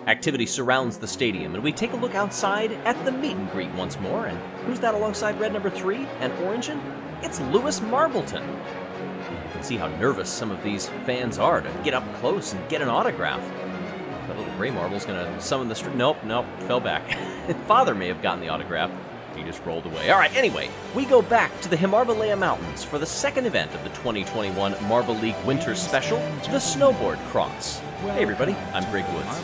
Activity surrounds the stadium, and we take a look outside at the meet and greet once more. And who's that alongside red number 3 and Orangeon? It's Lewis Marbleton. You can see how nervous some of these fans are to get up close and get an autograph. That little gray marble's gonna summon the Nope, fell back. Father may have gotten the autograph. He just rolled away. All right, anyway, we go back to the Himalaya Mountains for the second event of the 2021 Marble League Winter Special, the Snowboard Cross. Hey everybody, I'm Greg Woods.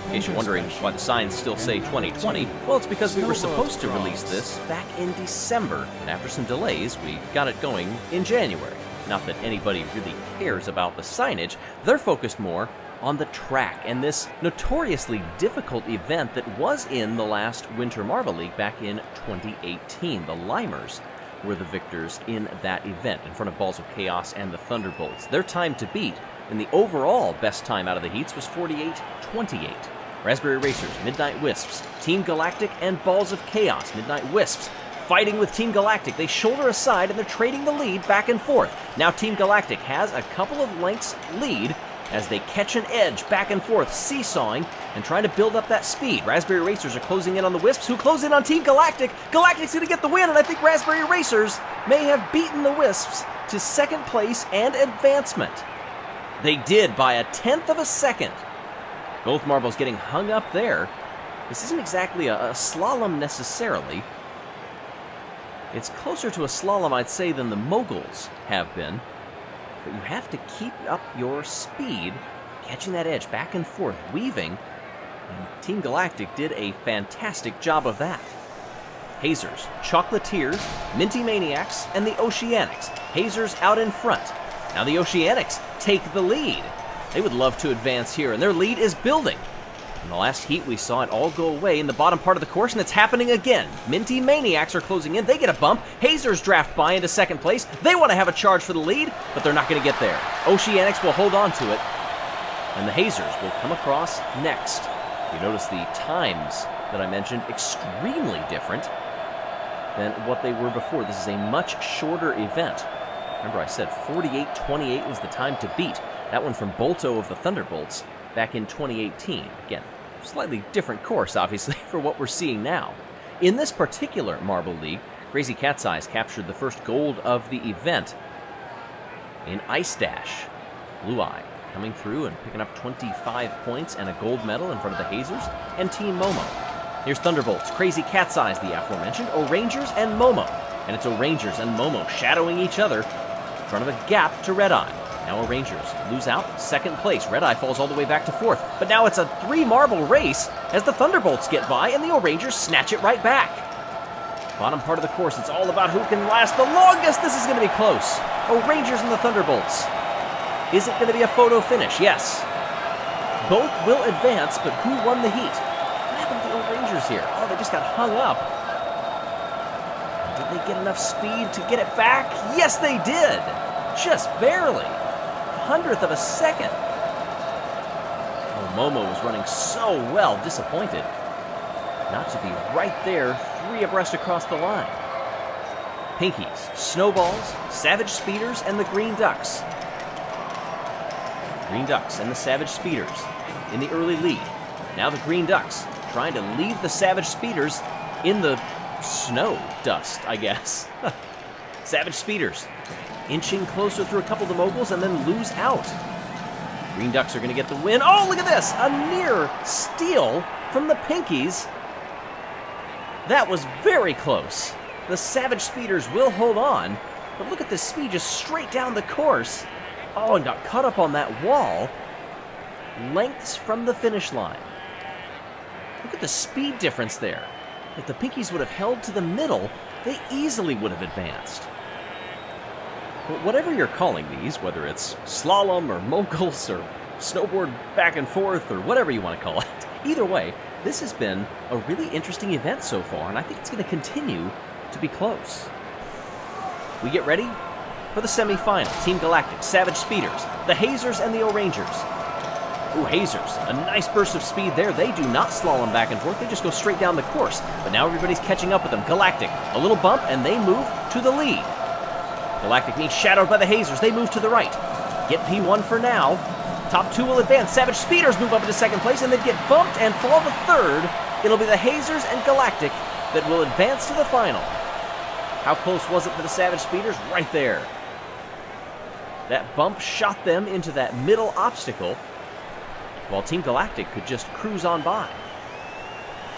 In case you're wondering why the signs still say 2020, well, it's because we were supposed to release this back in December, and after some delays, we got it going in January. Not that anybody really cares about the signage, they're focused more on the track and this notoriously difficult event that was in the last Winter Marble League back in 2018. The Limers were the victors in that event in front of Balls of Chaos and the Thunderbolts. Their time to beat and the overall best time out of the heats was 48:28. Raspberry Racers, Midnight Wisps, Team Galactic, and Balls of Chaos. Midnight Wisps fighting with Team Galactic. They shoulder aside and they're trading the lead back and forth. Now Team Galactic has a couple of lengths lead as they catch an edge back and forth, seesawing and trying to build up that speed. Raspberry Racers are closing in on the Wisps, who close in on Team Galactic. Galactic's going to get the win, and I think Raspberry Racers may have beaten the Wisps to second place and advancement. They did by 1/10 of a second. Both marbles getting hung up there. This isn't exactly a slalom necessarily. It's closer to a slalom, I'd say, than the moguls have been. But you have to keep up your speed, catching that edge back and forth, weaving. And Team Galactic did a fantastic job of that. Hazers, Chocolatiers, Minty Maniacs, and the Oceanics. Hazers out in front. Now the Oceanics take the lead. They would love to advance here, and their lead is building. In the last heat, we saw it all go away in the bottom part of the course, and it's happening again. Minty Maniacs are closing in. They get a bump. Hazers draft by into second place. They want to have a charge for the lead, but they're not going to get there. Oceanics will hold on to it, and the Hazers will come across next. You notice the times that I mentioned, extremely different than what they were before. This is a much shorter event. Remember, I said 48:28 was the time to beat. That one from Bolto of the Thunderbolts back in 2018. Again, slightly different course, obviously, for what we're seeing now. In this particular Marble League, Crazy Cat's Eyes captured the first gold of the event in Ice Dash. Blue Eye coming through and picking up 25 points and a gold medal in front of the Hazers and Team Momo. Here's Thunderbolts, Crazy Cat's Eyes, the aforementioned, O'Rangers and Momo. And it's O'Rangers and Momo shadowing each other in front of a gap to Red Eye. Now O'Rangers lose out, second place. Red Eye falls all the way back to fourth. But now it's a 3-marble race as the Thunderbolts get by and the O'Rangers snatch it right back. Bottom part of the course, it's all about who can last the longest. This is going to be close. O'Rangers and the Thunderbolts. Is it going to be a photo finish? Yes. Both will advance, but who won the heat? What happened to the O'Rangers here? Oh, they just got hung up. Did they get enough speed to get it back? Yes, they did. Just barely. 100th of a second. Oh, Momo was running so well, disappointed not to be right there, 3 abreast across the line. Pinkies, Snowballs, Savage Speeders, and the Green Ducks. Green Ducks and the Savage Speeders in the early lead. Now the Green Ducks trying to leave the Savage Speeders in the snow dust, I guess. Savage Speeders inching closer through a couple of the moguls and then lose out. Green Ducks are going to get the win. Oh, look at this! A near steal from the Pinkies. That was very close. The Savage Speeders will hold on, but look at this speed just straight down the course. Oh, and got caught up on that wall. Lengths from the finish line. Look at the speed difference there. If the Pinkies would have held to the middle, they easily would have advanced. But whatever you're calling these, whether it's slalom or moguls or snowboard back and forth or whatever you want to call it, either way, this has been a really interesting event so far, and I think it's going to continue to be close. We get ready for the semifinal. Team Galactic, Savage Speeders, the Hazers, and the O'Rangers. Ooh, Hazers, a nice burst of speed there. They do not slalom back and forth. They just go straight down the course. But now everybody's catching up with them. Galactic, a little bump, and they move to the lead. Galactic being shadowed by the Hazers. They move to the right. Get P1 for now. Top 2 will advance. Savage Speeders move up into second place and then get bumped and fall to third. It'll be the Hazers and Galactic that will advance to the final. How close was it for the Savage Speeders? Right there. That bump shot them into that middle obstacle, while Team Galactic could just cruise on by.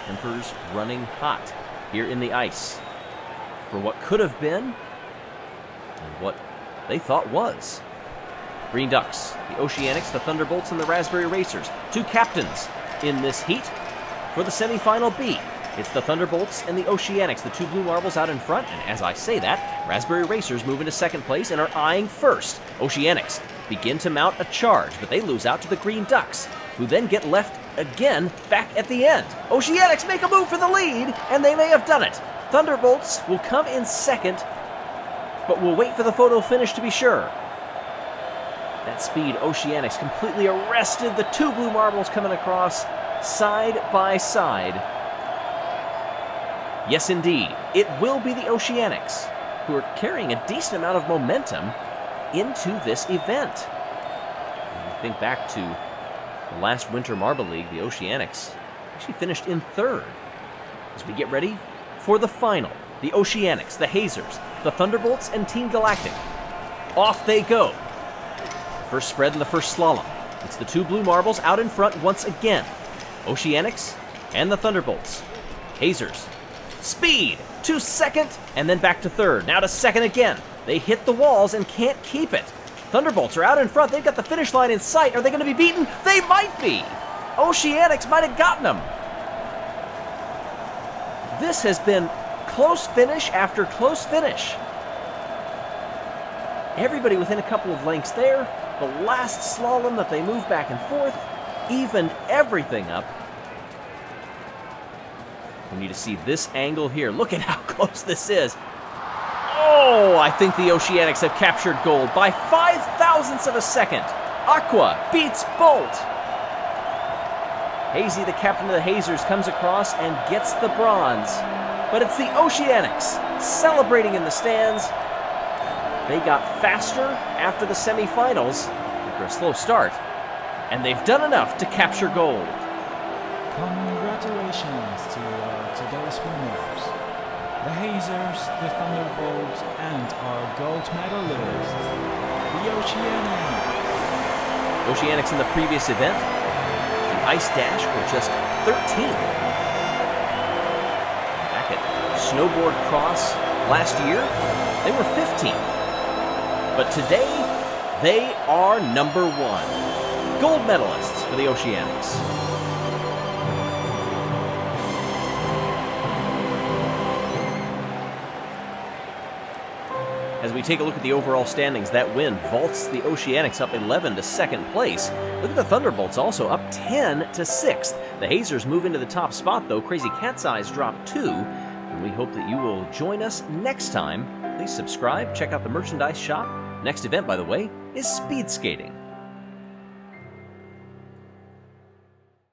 Emperor's running hot here in the ice for what could have been and what they thought was. Green Ducks, the Oceanics, the Thunderbolts, and the Raspberry Racers. 2 captains in this heat for the semifinal B. It's the Thunderbolts and the Oceanics, the 2 blue marbles out in front, and as I say that, Raspberry Racers move into second place and are eyeing first. Oceanics begin to mount a charge, but they lose out to the Green Ducks, who then get left again back at the end. Oceanics make a move for the lead, and they may have done it. Thunderbolts will come in second, but we'll wait for the photo finish to be sure. That speed, Oceanics completely arrested the 2 blue marbles coming across side by side. Yes, indeed, it will be the Oceanics, who are carrying a decent amount of momentum into this event. When we think back to the last Winter Marble League, the Oceanics actually finished in third. As we get ready for the final, the Oceanics, the Hazers, the Thunderbolts, and Team Galactic. Off they go. First spread in the first slalom. It's the 2 blue marbles out in front once again. Oceanics and the Thunderbolts. Hazers. Speed to second and then back to third. Now to second again. They hit the walls and can't keep it. Thunderbolts are out in front. They've got the finish line in sight. Are they going to be beaten? They might be. Oceanics might have gotten them. This has been close finish after close finish. Everybody within a couple of lengths there. The last slalom that they move back and forth evened everything up. We need to see this angle here. Look at how close this is. Oh, I think the Oceanics have captured gold by 0.005 of a second. Aqua beats Bolt. Hazy, the captain of the Hazers, comes across and gets the bronze. But it's the Oceanics celebrating in the stands. They got faster after the semifinals after a slow start, and they've done enough to capture gold. Congratulations to today's winners. The Hazers, the Thunderbolts, and our gold medalists, the Oceanics. Oceanics in the previous event, the Ice Dash were just 13th. Back at Snowboard Cross last year, they were 15th. But today, they are number 1. Gold medalists for the Oceanics. As we take a look at the overall standings, that win vaults the Oceanics up 11 to second place. Look at the Thunderbolts also up 10 to 6th. The Hazers move into the top spot, though. Crazy Cat's Eyes drop 2. And we hope that you will join us next time. Please subscribe, check out the merchandise shop. Next event, by the way, is speed skating.